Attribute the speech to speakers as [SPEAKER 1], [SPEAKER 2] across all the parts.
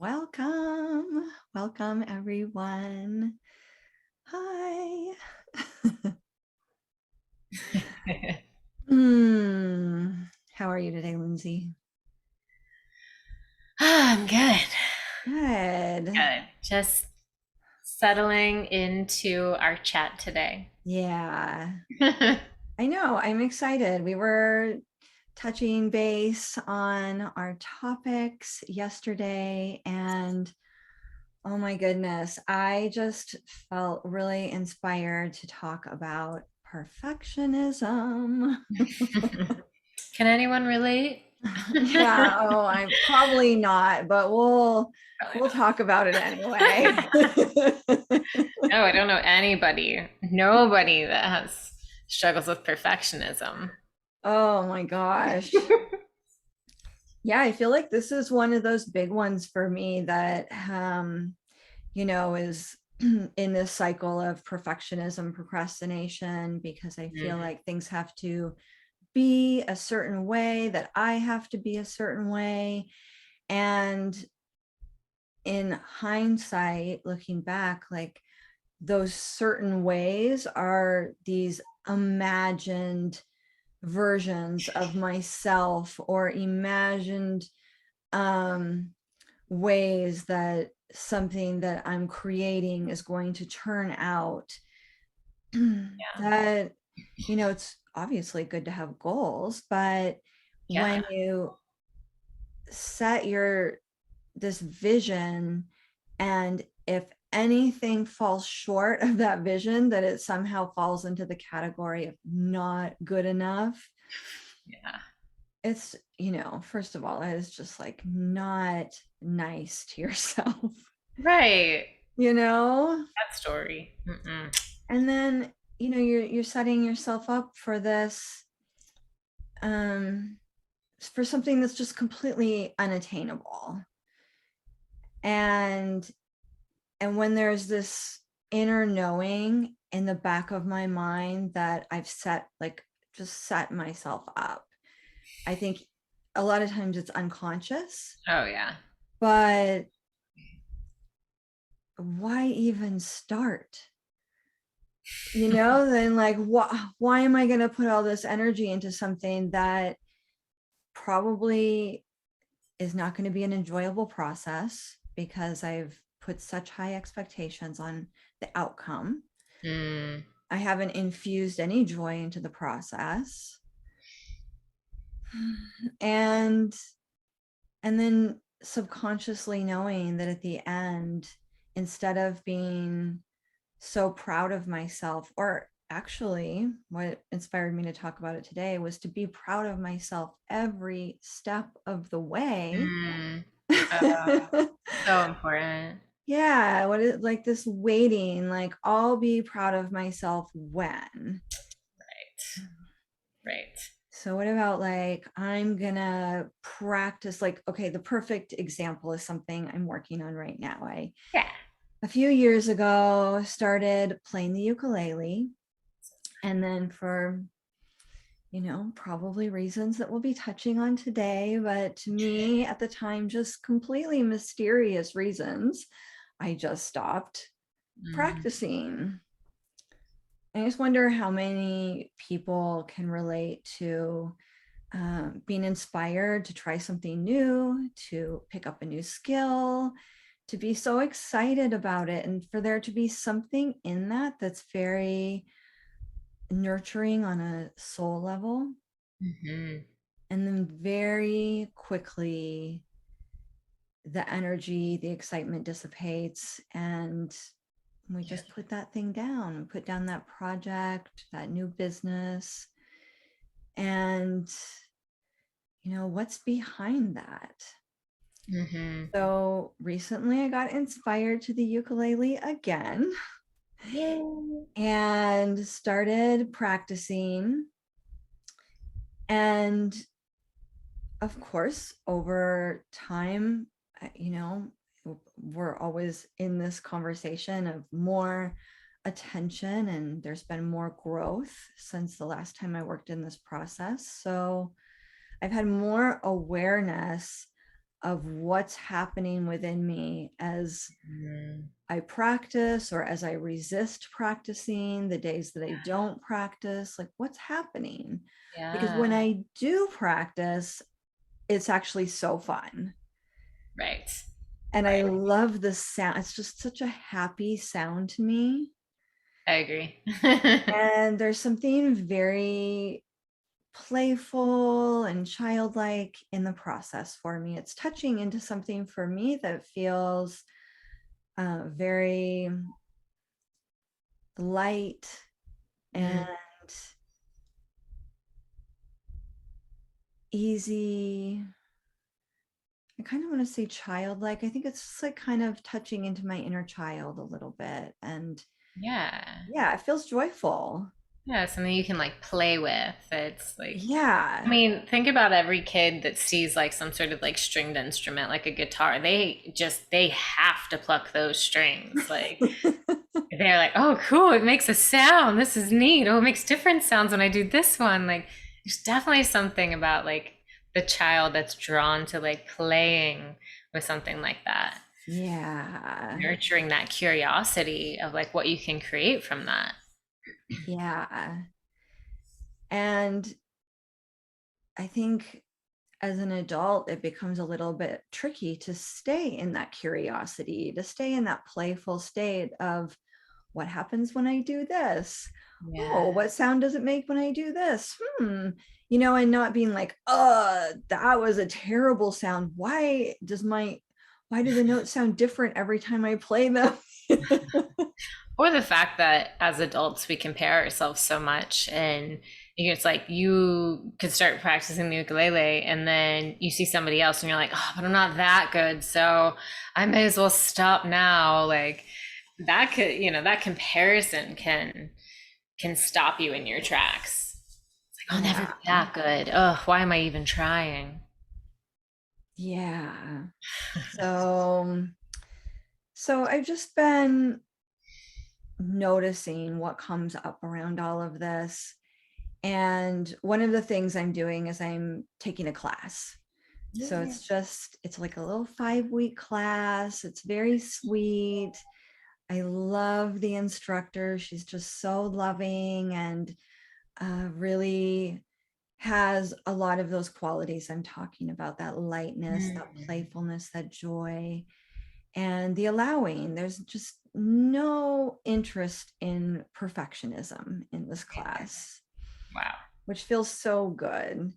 [SPEAKER 1] Welcome. Welcome, everyone. Hi. How are you today, Lindsay?
[SPEAKER 2] I'm good.
[SPEAKER 1] Good.
[SPEAKER 2] Good. Just settling into our chat today.
[SPEAKER 1] Yeah, I know. I'm excited. We were touching base on our topics yesterday, and oh my goodness, I just felt really inspired to talk about perfectionism.
[SPEAKER 2] Can anyone relate?
[SPEAKER 1] Yeah, oh, I'm probably not, but we'll
[SPEAKER 2] Probably
[SPEAKER 1] we'll talk about it anyway.
[SPEAKER 2] not. No, I don't know anybody, nobody that has struggles with perfectionism.
[SPEAKER 1] Oh my gosh. Yeah, I feel like this is one of those big ones for me that is in this cycle of perfectionism procrastination because I feel
[SPEAKER 2] Mm,
[SPEAKER 1] like things have to be a certain way, that I have to be a certain way. And in hindsight, looking back, like those certain ways are these imagined versions of myself or imagined um, ways that something that I'm creating is going to turn out.
[SPEAKER 2] yeah.
[SPEAKER 1] That, it's obviously good to have goals, but when
[SPEAKER 2] Yeah.
[SPEAKER 1] you set this vision, and if anything falls short of that vision, that it somehow falls into the category of not good enough.
[SPEAKER 2] Yeah.
[SPEAKER 1] It's, first of all, it's just like not nice to yourself,
[SPEAKER 2] Right.
[SPEAKER 1] you know?
[SPEAKER 2] That story. Mm-mm.
[SPEAKER 1] And then, you're setting yourself up for this, um, for something that's just completely unattainable. And when there's this inner knowing in the back of my mind that I've just set myself up, I think a lot of times it's unconscious,
[SPEAKER 2] Oh, yeah.
[SPEAKER 1] but why even start? Then, like, why am I going to put all this energy into something that probably is not going to be an enjoyable process because I've put such high expectations on the outcome?
[SPEAKER 2] Mm,
[SPEAKER 1] I haven't infused any joy into the process. And then subconsciously knowing that at the end, instead of being so proud of myself, or actually what inspired me to talk about it today was to be proud of myself every step of the way.
[SPEAKER 2] mm. So important.
[SPEAKER 1] Yeah, what is like this waiting, like I'll be proud of myself when.
[SPEAKER 2] Right. Right.
[SPEAKER 1] So what about, like, I'm gonna practice, like, okay, the perfect example is something I'm working on right now. I
[SPEAKER 2] Yeah.
[SPEAKER 1] A few years ago started playing the ukulele, and then for probably reasons that we'll be touching on today, but to me at the time, just completely mysterious reasons, I just stopped
[SPEAKER 2] Mm.
[SPEAKER 1] practicing. I just wonder how many people can relate to being inspired to try something new, to pick up a new skill, to be so excited about it, and for there to be something in that that's very nurturing on a soul level.
[SPEAKER 2] Mhm.
[SPEAKER 1] And then very quickly, the energy, the excitement dissipates, and we
[SPEAKER 2] Yeah.
[SPEAKER 1] just put that thing down. We put down that project, that new business. And, what's behind that?
[SPEAKER 2] Mhm.
[SPEAKER 1] So recently I got inspired to the ukulele again
[SPEAKER 2] Yay.
[SPEAKER 1] and started practicing. And of course, over time, you know, we're always in this conversation of more attention, and there's been more growth since the last time I worked in this process. So I've had more awareness of what's happening within me as
[SPEAKER 2] Mm,
[SPEAKER 1] I practice or as I resist practicing, the days that I don't practice, like what's happening? Because when
[SPEAKER 2] yeah.
[SPEAKER 1] I do practice, it's actually so fun.
[SPEAKER 2] Right.
[SPEAKER 1] And I
[SPEAKER 2] Right.
[SPEAKER 1] love the sound. It's just such a happy sound to me.
[SPEAKER 2] I agree.
[SPEAKER 1] And there's something very playful and childlike in the process for me. It's touching into something for me that feels very light and
[SPEAKER 2] Mm,
[SPEAKER 1] easy. I kind of want to say childlike. I think it's just like kind of touching into my inner child a little bit. And
[SPEAKER 2] yeah.
[SPEAKER 1] yeah, it feels joyful.
[SPEAKER 2] Yeah, something you can like play with. It's like, I
[SPEAKER 1] Yeah.
[SPEAKER 2] mean, think about every kid that sees like some sort of like stringed instrument, like a guitar. They have to pluck those strings. Like they're like, oh, cool, it makes a sound. This is neat. Oh, it makes different sounds when I do this one. Like there's definitely something about like the child that's drawn to like playing with something like that,
[SPEAKER 1] Yeah.
[SPEAKER 2] nurturing that curiosity of like what you can create from that.
[SPEAKER 1] Yeah. And I think as an adult, it becomes a little bit tricky to stay in that curiosity, to stay in that playful state of what happens when I do this?
[SPEAKER 2] Yeah.
[SPEAKER 1] Oh, what sound does it make when I do this? And not being like, that was a terrible sound. Why do the notes sound different every time I play them?
[SPEAKER 2] Or the fact that as adults we compare ourselves so much, and it's like you could start practicing the ukulele and then you see somebody else and you're like, oh, but I'm not that good, so I may as well stop now. Like that could, that comparison can stop you in your tracks. It's like, I'll never
[SPEAKER 1] Yeah.
[SPEAKER 2] be that good. Oh, why am I even trying?
[SPEAKER 1] Yeah. So so I've just been noticing what comes up around all of this. And one of the things I'm doing is I'm taking a class. So it's like a little 5-week class. It's very sweet. I love the instructor. She's just so loving and really has a lot of those qualities I'm talking about, that lightness, that
[SPEAKER 2] Mm.
[SPEAKER 1] playfulness, that joy, and the allowing. There's just no interest in perfectionism in this class,
[SPEAKER 2] Wow.
[SPEAKER 1] which feels so good.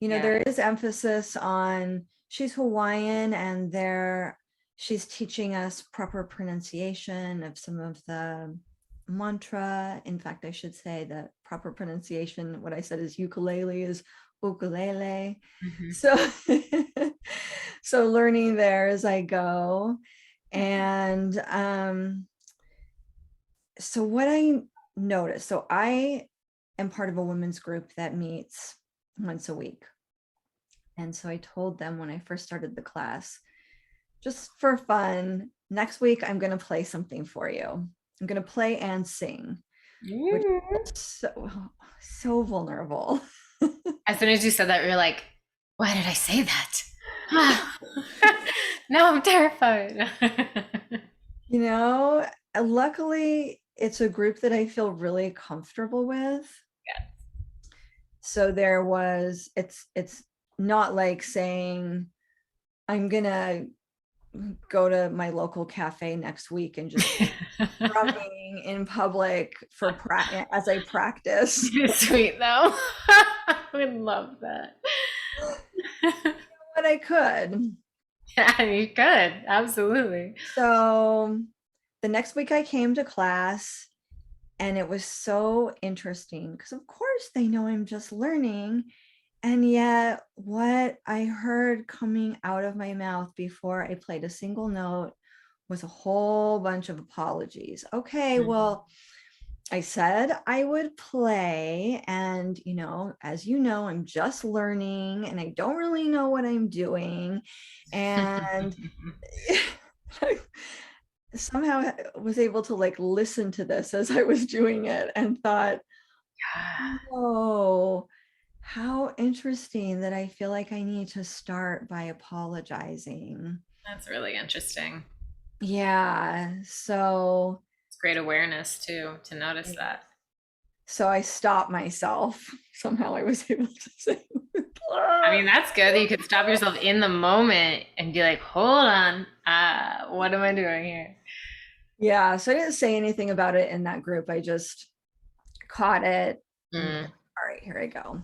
[SPEAKER 2] Yeah.
[SPEAKER 1] There is emphasis on she's Hawaiian and she's teaching us proper pronunciation of some of the mantra. In fact, I should say that proper pronunciation, what I said is ukulele is ukulele.
[SPEAKER 2] Mhm.
[SPEAKER 1] So so learning there as I go. And so what I noticed, so I am part of a women's group that meets once a week. And so I told them when I first started the class, just for fun, next week I'm going to play something for you. I'm going to play and sing, which
[SPEAKER 2] Mm.
[SPEAKER 1] is so vulnerable.
[SPEAKER 2] As soon as you said that, you're like, why did I say that? Now I'm terrified.
[SPEAKER 1] you know, Luckily it's a group that I feel really comfortable with. So it's not like saying I'm gonna go to my local cafe next week and just drumming in public as I practice.
[SPEAKER 2] Sweet though. I would love that.
[SPEAKER 1] But I could.
[SPEAKER 2] Yeah, you could. Absolutely.
[SPEAKER 1] So the next week I came to class and it was so interesting because of course they know I'm just learning. And yet what I heard coming out of my mouth before I played a single note was a whole bunch of apologies. Okay, well, I said I would play, and as you know, I'm just learning and I don't really know what I'm doing. And I somehow was able to like listen to this as I was doing it and thought, oh, How interesting that I feel like I need to start by apologizing.
[SPEAKER 2] That's really interesting.
[SPEAKER 1] Yeah. So,
[SPEAKER 2] It's great awareness too to notice that.
[SPEAKER 1] so I stopped myself. Somehow I was able to say,
[SPEAKER 2] I mean, that's good that you could stop yourself in the moment and be like, hold on, what am I doing here?
[SPEAKER 1] yeah. So I didn't say anything about it in that group. I just caught it and was
[SPEAKER 2] Mm,
[SPEAKER 1] like, all right, here I go.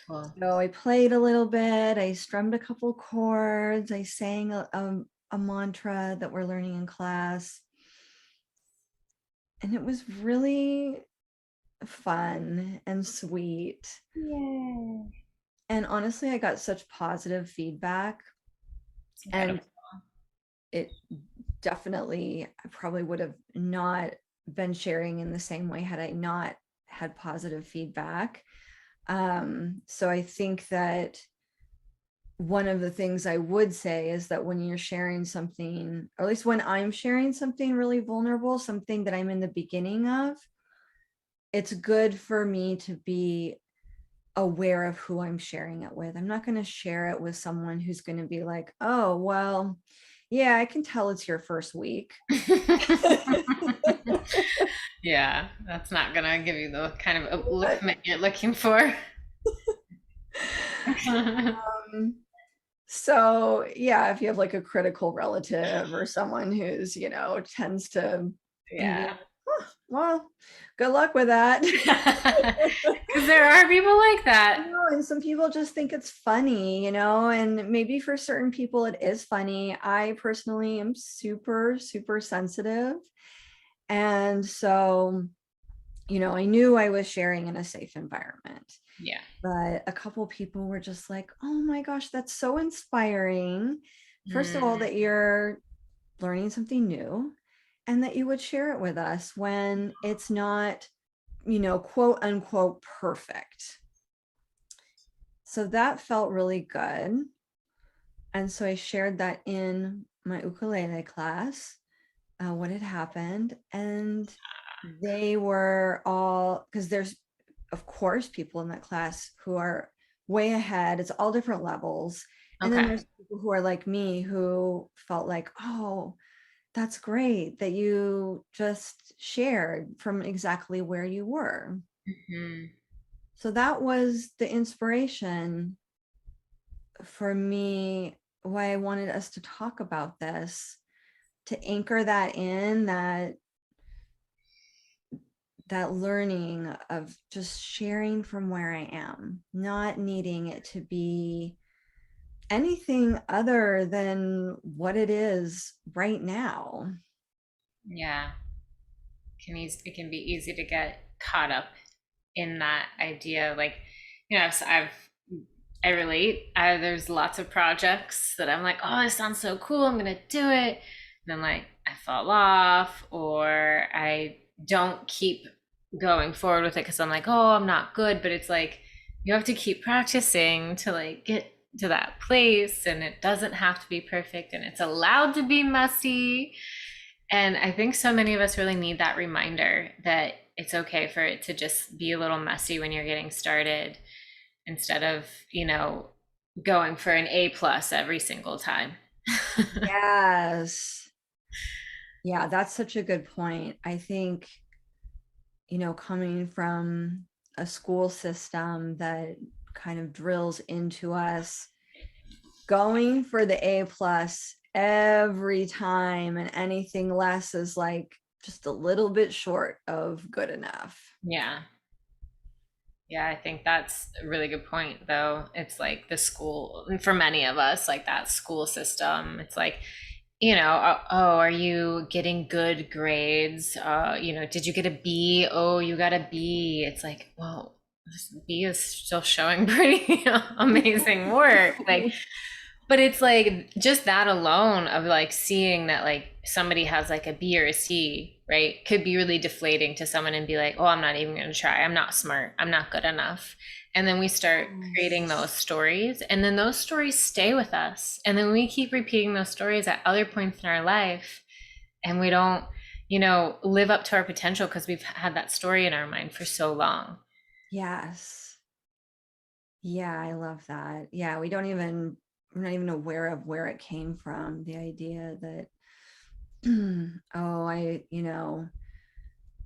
[SPEAKER 2] cool.
[SPEAKER 1] So I played a little bit. I strummed a couple chords. I sang a mantra that we're learning in class. And it was really fun and sweet.
[SPEAKER 2] Yay.
[SPEAKER 1] And honestly, I got such positive feedback.
[SPEAKER 2] It's
[SPEAKER 1] And
[SPEAKER 2] incredible.
[SPEAKER 1] it definitely, I probably would have not been sharing in the same way had I not had positive feedback. So I think that one of the things I would say is that when you're sharing something, or at least when I'm sharing something really vulnerable, something that I'm in the beginning of, it's good for me to be aware of who I'm sharing it with. I'm not going to share it with someone who's going to be like, oh, well, yeah, I can tell it's your first week.
[SPEAKER 2] Yeah, that's not gonna give you the kind of upliftment you're looking for.
[SPEAKER 1] Um, so yeah, if you have like a critical relative or someone who's, tends to be
[SPEAKER 2] Yeah.
[SPEAKER 1] like, "Huh, well, good luck with that."
[SPEAKER 2] Because there are people like that.
[SPEAKER 1] And some people just think it's funny, and maybe for certain people it is funny. I personally am super, super sensitive. And so, I knew I was sharing in a safe environment.
[SPEAKER 2] Yeah.
[SPEAKER 1] But a couple people were just like, oh my gosh, that's so inspiring. First of all,
[SPEAKER 2] Mm,
[SPEAKER 1] that you're learning something new and that you would share it with us when it's not, quote unquote, perfect. So that felt really good. And so I shared that in my ukulele class, what had happened. And they were all, because there's, of course, people in that class who are way ahead. It's all different levels. And then
[SPEAKER 2] okay.
[SPEAKER 1] there's people who are like me who felt like, oh, that's great that you just shared from exactly where you were.
[SPEAKER 2] Hmm.
[SPEAKER 1] So that was the inspiration for me, why I wanted us to talk about this, to anchor that in, that learning of just sharing from where I am, not needing it to be anything other than what it is right now.
[SPEAKER 2] Yeah. It can be easy to get caught up in that idea. Like, I relate. There's lots of projects that I'm like, oh, this sounds so cool. I'm gonna do it. And then like I fall off, or I don't keep going forward with it because I'm like, oh, I'm not good. But it's like you have to keep practicing to like get to that place, and it doesn't have to be perfect, and it's allowed to be messy. And I think so many of us really need that reminder that it's okay for it to just be a little messy when you're getting started instead of, going for an A plus every single time.
[SPEAKER 1] Yes. Yeah, that's such a good point. I think, coming from a school system that kind of drills into us going for the A plus every time, and anything less is like just a little bit short of good enough.
[SPEAKER 2] Yeah. Yeah, I think that's a really good point, though. It's like the school, for many of us, like that school system, it's like, oh, are you getting good grades? Did you get a B? Oh, you got a B. It's like, well, this B is still showing pretty amazing work. Like, but it's like just that alone of like seeing that like somebody has like a B or a C, right? Could be really deflating to someone and be like, oh, I'm not even going to try. I'm not smart. I'm not good enough. And then we start creating those stories, and then those stories stay with us. And then we keep repeating those stories at other points in our life, and we don't, live up to our potential because we've had that story in our mind for so long.
[SPEAKER 1] Yes. Yeah, I love that. Yeah, we're not even aware of where it came from. The idea that, oh,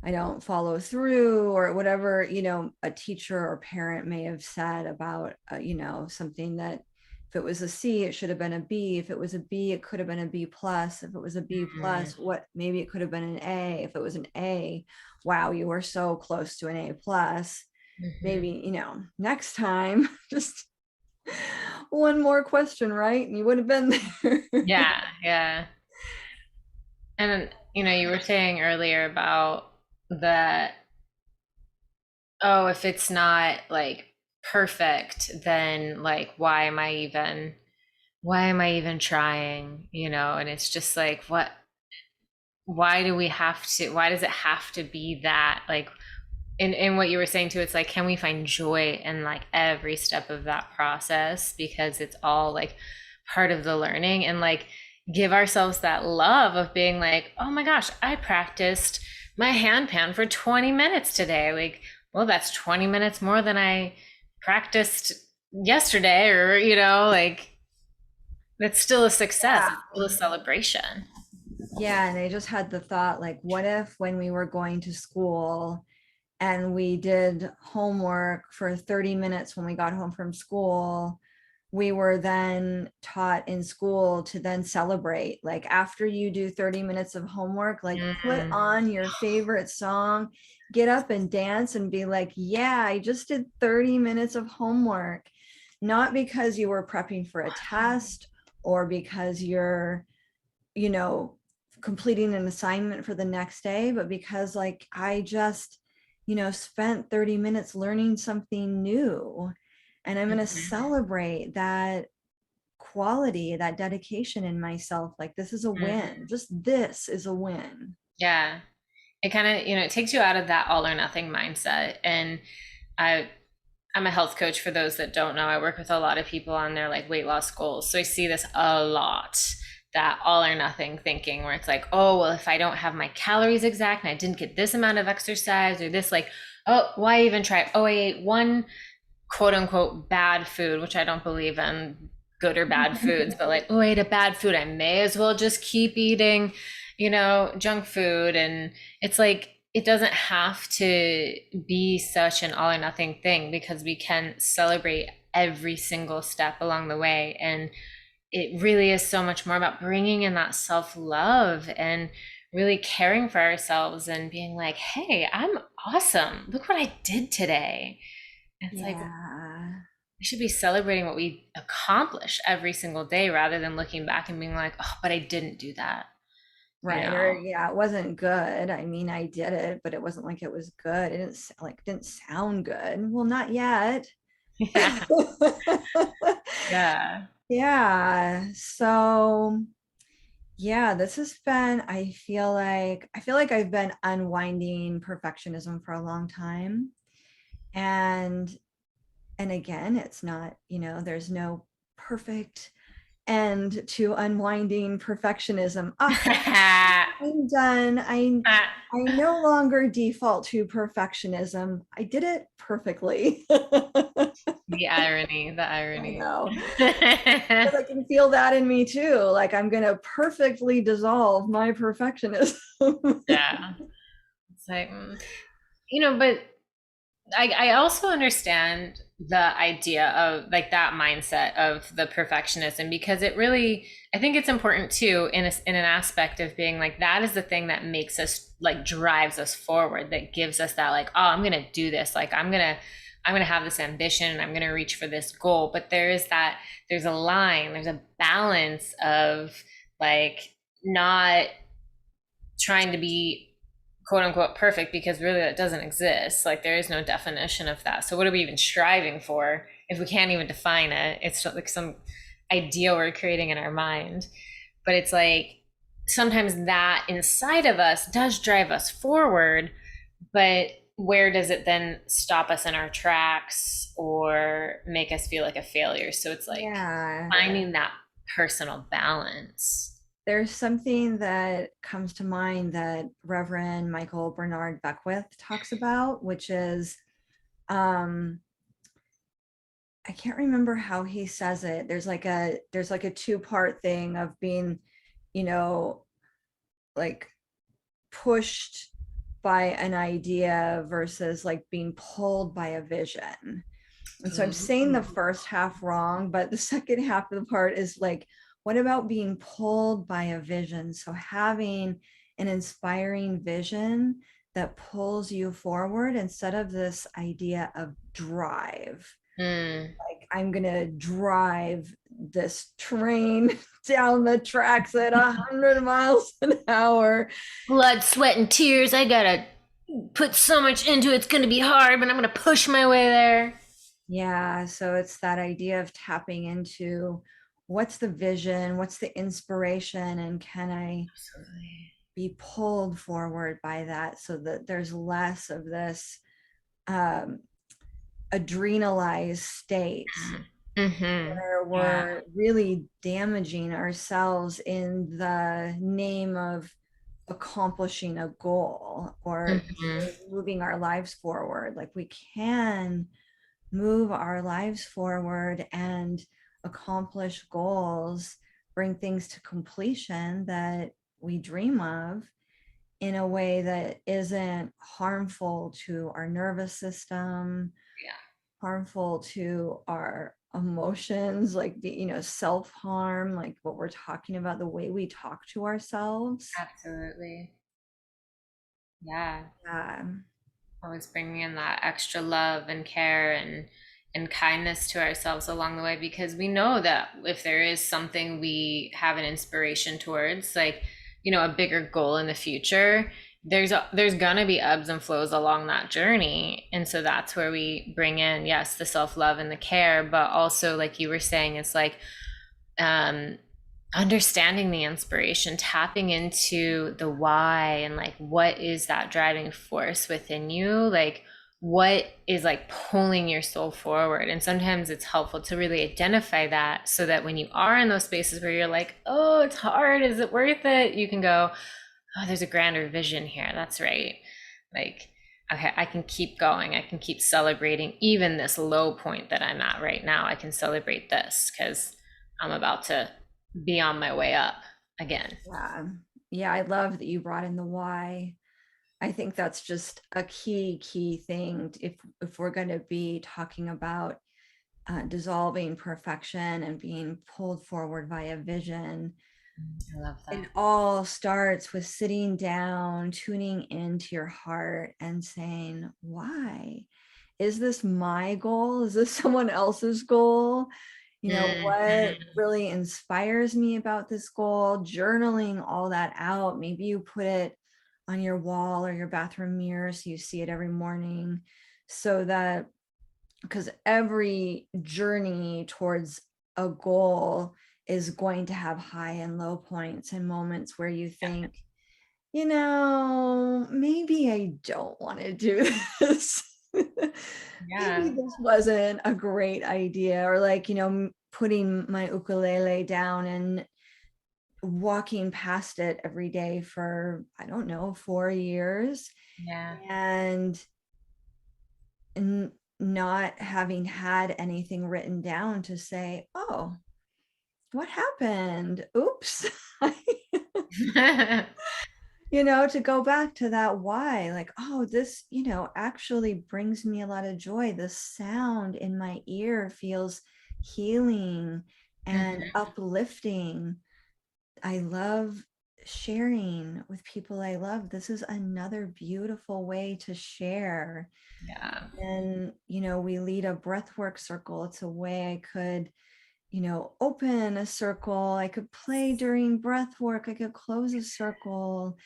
[SPEAKER 1] I don't follow through or whatever, a teacher or parent may have said about, something that if it was a C, it should have been a B. If it was a B, it could have been a B plus. If it was a B
[SPEAKER 2] Mm,
[SPEAKER 1] plus, maybe it could have been an A. If it was an A, wow, you were so close to an A plus.
[SPEAKER 2] mhm.
[SPEAKER 1] Maybe, next time, just one more question, right? And you would have been there.
[SPEAKER 2] Yeah, yeah. And you were saying earlier about that, oh, if it's not like perfect, then like why am I even trying, And it's just like why does it have to be that like in what you were saying too, it's like, can we find joy in like every step of that process because it's all like part of the learning, and like give ourselves that love of being like, oh my gosh, I practiced my handpan for 20 minutes today. Like, well, that's 20 minutes more than I practiced yesterday, or like it's still a success.
[SPEAKER 1] Yeah.
[SPEAKER 2] It's still a celebration.
[SPEAKER 1] Yeah. And I just had the thought, like, what if when we were going to school and we did homework for 30 minutes when we got home from school, we were then taught in school to then celebrate. Like after you do 30 minutes of homework, like put
[SPEAKER 2] Mm,
[SPEAKER 1] on your favorite song, get up and dance and be like, yeah, I just did 30 minutes of homework. Not because you were prepping for a test or because you're, you know, completing an assignment for the next day, but because like I just, spent 30 minutes learning something new. And I'm going to
[SPEAKER 2] mhm,
[SPEAKER 1] celebrate that quality, that dedication in myself. Like this is a
[SPEAKER 2] mhm.
[SPEAKER 1] win. Just this is a win.
[SPEAKER 2] Yeah. It kind of, it takes you out of that all or nothing mindset. And I, I'm a health coach for those that don't know. I work with a lot of people on their like weight loss goals. So I see this a lot, that all or nothing thinking where it's like, oh, well, if I don't have my calories exact and I didn't get this amount of exercise or this, like, oh, why even try? Oh, I ate one quote unquote bad food, which I don't believe in good or bad foods, but like, oh, I ate a bad food. I may as well just keep eating, junk food. And it's like, it doesn't have to be such an all or nothing thing because we can celebrate every single step along the way. And it really is so much more about bringing in that self love and really caring for ourselves and being like, hey, I'm awesome. Look what I did today. It's like,
[SPEAKER 1] Yeah.
[SPEAKER 2] we should be celebrating what we accomplish every single day rather than looking back and being like, oh, but I didn't do that, you
[SPEAKER 1] Right. Or
[SPEAKER 2] know?
[SPEAKER 1] yeah, it wasn't good. I mean, I did it, but it wasn't like it was good. It didn't sound good. Well, not yet.
[SPEAKER 2] Yeah. Yeah.
[SPEAKER 1] Yeah. So yeah, this has been, I feel like I've been unwinding perfectionism for a long time. And again, it's not, there's no perfect end to unwinding perfectionism. Ah, I'm done. I no longer default to perfectionism. I did it perfectly.
[SPEAKER 2] The irony, the
[SPEAKER 1] I
[SPEAKER 2] irony.
[SPEAKER 1] know. But I can feel that in me too. Like I'm gonna perfectly dissolve my perfectionism.
[SPEAKER 2] Yeah. It's like, but I also understand the idea of like that mindset of the perfectionism because it really, I think it's important too in an aspect of being like, that is the thing that makes us like drives us forward, that gives us that like, oh, I'm gonna do this, like I'm gonna have this ambition and I'm gonna reach for this goal. But there's a line, there's a balance of like not trying to be quote unquote perfect because really that doesn't exist. Like there is no definition of that. So what are we even striving for if we can't even define it? It's like some idea we're creating in our mind. But it's like sometimes that inside of us does drive us forward, but where does it then stop us in our tracks or make us feel like a failure? So it's like
[SPEAKER 1] Yeah.
[SPEAKER 2] finding that personal balance.
[SPEAKER 1] There's something that comes to mind that Reverend Michael Bernard Beckwith talks about, which is um, I can't remember how he says it. There's like a two-part thing of being, you know, like pushed by an idea versus like being pulled by a vision. And so I'm saying the
[SPEAKER 2] Ooh.
[SPEAKER 1] first half wrong, but the second half of the part is like, what about being pulled by a vision? So having an inspiring vision that pulls you forward instead of this idea of drive.
[SPEAKER 2] Mm.
[SPEAKER 1] Like, I'm going to drive this train down the tracks at 100 miles an hour.
[SPEAKER 2] Blood, sweat, and tears. I gotta put so much into it. It's gonna be hard, but I'm gonna push my way there.
[SPEAKER 1] Yeah, so it's that idea of tapping into what's the vision, what's the inspiration, and can I
[SPEAKER 2] Absolutely.
[SPEAKER 1] be pulled forward by that so that there's less of this um, adrenalized state
[SPEAKER 2] Mm-hmm.
[SPEAKER 1] where
[SPEAKER 2] Yeah.
[SPEAKER 1] we're really damaging ourselves in the name of accomplishing a goal or
[SPEAKER 2] Mm-hmm.
[SPEAKER 1] moving our lives forward. Like we can move our lives forward and accomplish goals, bring things to completion that we dream of in a way that isn't harmful to our nervous system,
[SPEAKER 2] Yeah.
[SPEAKER 1] harmful to our emotions, like the, self-harm, like what we're talking about, the way we talk to ourselves.
[SPEAKER 2] Absolutely. Yeah.
[SPEAKER 1] Yeah.
[SPEAKER 2] Always bringing in that extra love and care and kindness to ourselves along the way, because we know that if there is something we have an inspiration towards, like, a bigger goal in the future, there's gonna be ebbs and flows along that journey. And so that's where we bring in, yes, the self-love and the care, but also, like you were saying, it's like um understanding the inspiration, tapping into the why, and like what is that driving force within you, like what is like pulling your soul forward. And sometimes it's helpful to really identify that, so that when you are in those spaces where you're like, oh, it's hard, is it worth it, you can go, oh, there's a grander vision here, that's right, like, okay, I can keep going, I can keep celebrating even this low point that I'm at right now. I can celebrate this because I'm about to be on my way up again.
[SPEAKER 1] Yeah. Yeah, I love that you brought in the why. I think that's just a key thing if we're going to be talking about dissolving perfection and being pulled forward by a vision.
[SPEAKER 2] I love
[SPEAKER 1] It
[SPEAKER 2] that.
[SPEAKER 1] all starts with sitting down, tuning into your heart and saying, why? Is this my goal? Is this someone else's goal? What
[SPEAKER 2] Mm-hmm.
[SPEAKER 1] really inspires me about this goal? Journaling all that out. Maybe you put it on your wall or your bathroom mirror so you see it every morning, so that, because every journey towards a goal is going to have high and low points and moments where you think, maybe I don't want to do this.
[SPEAKER 2] Yeah.
[SPEAKER 1] Maybe this wasn't a great idea. Or like, putting my ukulele down and walking past it every day for, I don't know, 4 years,
[SPEAKER 2] Yeah.
[SPEAKER 1] and not having had anything written down to say, oh, what happened? Oops.
[SPEAKER 2] Yeah.
[SPEAKER 1] To go back to that why, like, oh, this, actually brings me a lot of joy. The sound in my ear feels healing and uplifting. I love sharing with people I love. This is another beautiful way to share. And, we lead a breathwork circle. It's a way I could, open a circle. I could play during breath work. I could close a circle.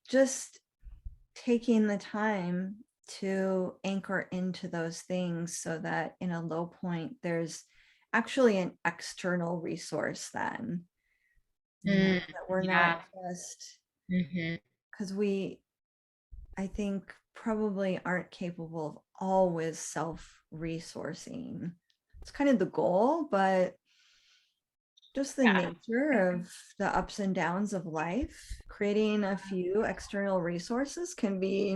[SPEAKER 1] Just taking the time to anchor into those things so that in a low point, there's actually an external resource then,
[SPEAKER 2] Mm,
[SPEAKER 1] that we're not
[SPEAKER 2] yeah.
[SPEAKER 1] just,
[SPEAKER 2] Hmm.
[SPEAKER 1] because I think, probably aren't capable of always self-resourcing. It's kind of the goal, but just the
[SPEAKER 2] Yeah.
[SPEAKER 1] nature of the ups and downs of life, creating a few external resources can be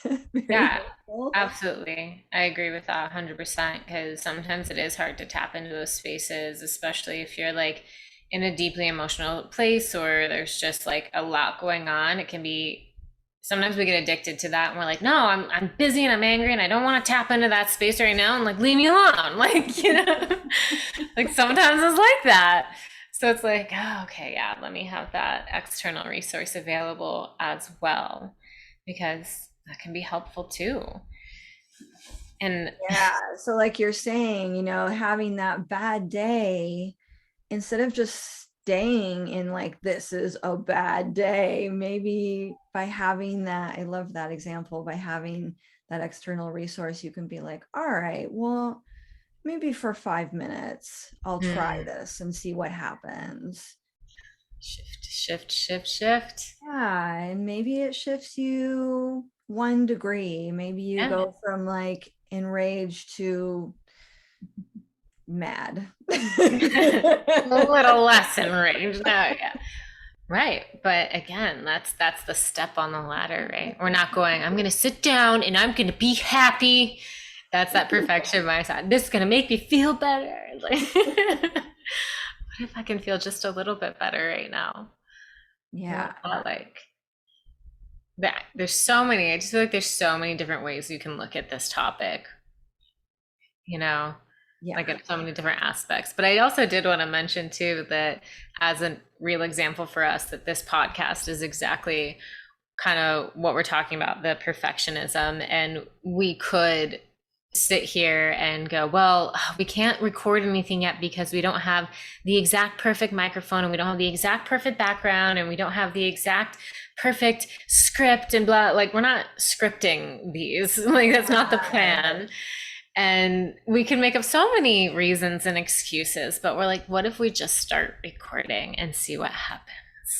[SPEAKER 1] Very
[SPEAKER 2] Yeah,
[SPEAKER 1] helpful.
[SPEAKER 2] absolutely. I agree with that 100% because sometimes it is hard to tap into those spaces, especially if you're like in a deeply emotional place or there's just like a lot going on. It can be sometimes we get addicted to that and we're like, no, I'm busy and I'm angry and I don't want to tap into that space right now and like leave me alone. Like, like sometimes it's like that. So it's like, oh, okay, yeah, let me have that external resource available as well because that can be helpful too. And
[SPEAKER 1] Yeah. So like you're saying, having that bad day, instead of just staying in like, this is a bad day, maybe by having that, I love that example, by having that external resource, you can be like, all right, well, maybe for 5 minutes, I'll try
[SPEAKER 2] mm,
[SPEAKER 1] this and see what happens.
[SPEAKER 2] shift, shift, shift, shift.
[SPEAKER 1] Yeah, and maybe it shifts you 1 degree. Maybe you
[SPEAKER 2] Yeah.
[SPEAKER 1] go from like enraged to mad.
[SPEAKER 2] A little less enraged. No, yeah. Right. But again, that's the step on the ladder, right? We're not going, I'm gonna sit down and I'm gonna be happy. That's that perfection mindset. This is gonna make me feel better. Like, what if I can feel just a little bit better right now?
[SPEAKER 1] Yeah,
[SPEAKER 2] What's that like? That there's so many, I just feel like there's so many different ways you can look at this topic, you know, like
[SPEAKER 1] yeah,
[SPEAKER 2] in so many different aspects. But I also did want to mention too that as a real example for us, that this podcast is exactly kind of what we're talking about, the perfectionism. And we could sit here and go, well, we can't record anything yet because we don't have the exact perfect microphone and we don't have the exact perfect background and we don't have the exact perfect script and blah. Like, we're not scripting these. Like, that's not the plan. And we can make up so many reasons and excuses, but we're like, what if we just start recording and see what happens?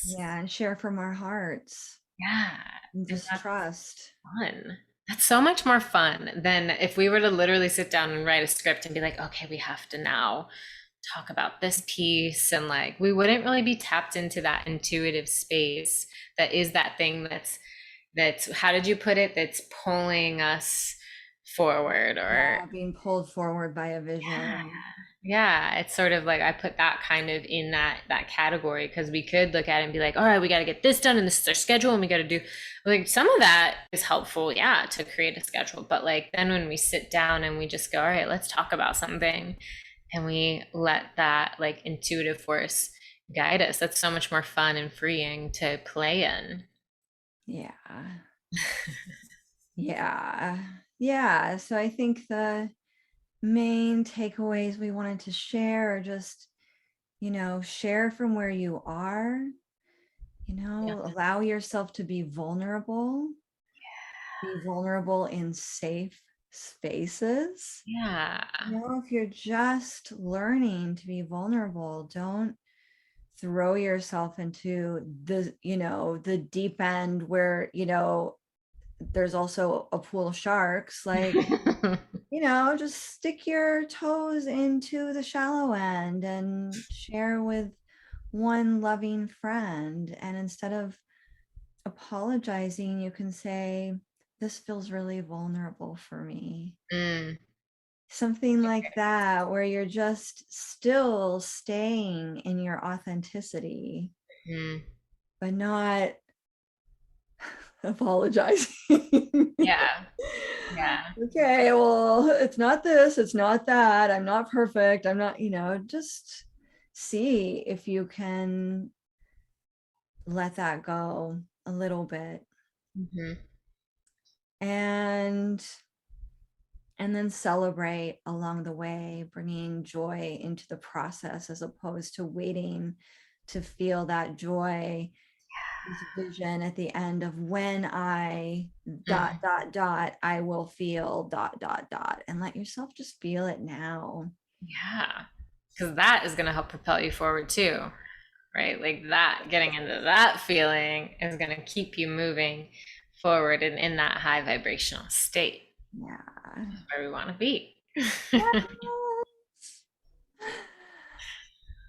[SPEAKER 1] yeah, and share from our hearts
[SPEAKER 2] Yeah.
[SPEAKER 1] and
[SPEAKER 2] And
[SPEAKER 1] just
[SPEAKER 2] that's
[SPEAKER 1] trust.
[SPEAKER 2] fun. That's so much more fun than if we were to literally sit down and write a script and be like, okay, we have to now talk about this piece. And like, we wouldn't really be tapped into that intuitive space that is that thing that's, how did you put it? That's pulling us forward or
[SPEAKER 1] Yeah, being pulled forward by a
[SPEAKER 2] yeah,
[SPEAKER 1] vision.
[SPEAKER 2] yeah, it's sort of like I put that kind of in that category because we could look at it and be like, all right, we got to get this done and this is our schedule and we got to do like some of that is helpful, yeah, to create a schedule. But like then when we sit down and we just go, all right, let's talk about something and we let that like intuitive force guide us. That's so much more fun and freeing to play in.
[SPEAKER 1] Yeah. Yeah. Yeah. So I think the main takeaways we wanted to share are just, share from where you are,
[SPEAKER 2] Yeah.
[SPEAKER 1] allow yourself to be vulnerable in safe spaces.
[SPEAKER 2] Yeah.
[SPEAKER 1] If you're just learning to be vulnerable, don't throw yourself into the deep end where, there's also a pool of sharks. Like, just stick your toes into the shallow end and share with one loving friend. And instead of apologizing, you can say, this feels really vulnerable for me.
[SPEAKER 2] Mm,
[SPEAKER 1] Something like that, where you're just still staying in your authenticity,
[SPEAKER 2] mm.
[SPEAKER 1] but not apologizing.
[SPEAKER 2] Yeah. Yeah.
[SPEAKER 1] Okay, well, it's not this, it's not that. I'm not perfect. I'm not, just see if you can let that go a little bit,
[SPEAKER 2] Hmm.
[SPEAKER 1] and then celebrate along the way, bringing joy into the process as opposed to waiting to feel that joy, this vision at the end of when I dot
[SPEAKER 2] Mm.
[SPEAKER 1] dot dot I will feel dot dot dot, and let yourself just feel it now.
[SPEAKER 2] Yeah. Because that is going to help propel you forward too, right? Like that, getting into that feeling is going to keep you moving forward and in that high vibrational state
[SPEAKER 1] Yeah.
[SPEAKER 2] where we want to be.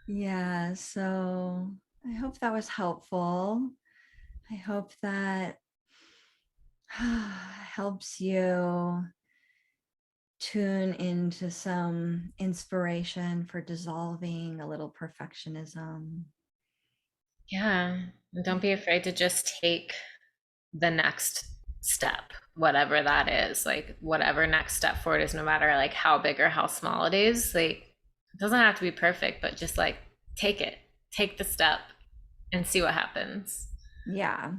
[SPEAKER 1] Yeah, so I hope that was helpful. I hope that helps you tune into some inspiration for dissolving a little perfectionism.
[SPEAKER 2] Yeah. And don't be afraid to just take the next step, whatever that is, like whatever next step forward is, no matter like how big or how small it is. Like it doesn't have to be perfect, but just like take it, take the step and see what happens.
[SPEAKER 1] Yeah.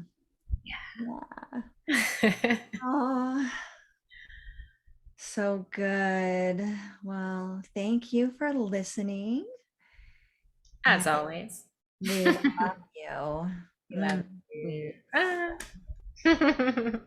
[SPEAKER 1] Yeah.
[SPEAKER 2] Yeah.
[SPEAKER 1] Oh, so good. Well, thank you for listening.
[SPEAKER 2] As
[SPEAKER 1] And
[SPEAKER 2] always.
[SPEAKER 1] we love you.
[SPEAKER 2] Love
[SPEAKER 1] Mm.
[SPEAKER 2] you. Ah.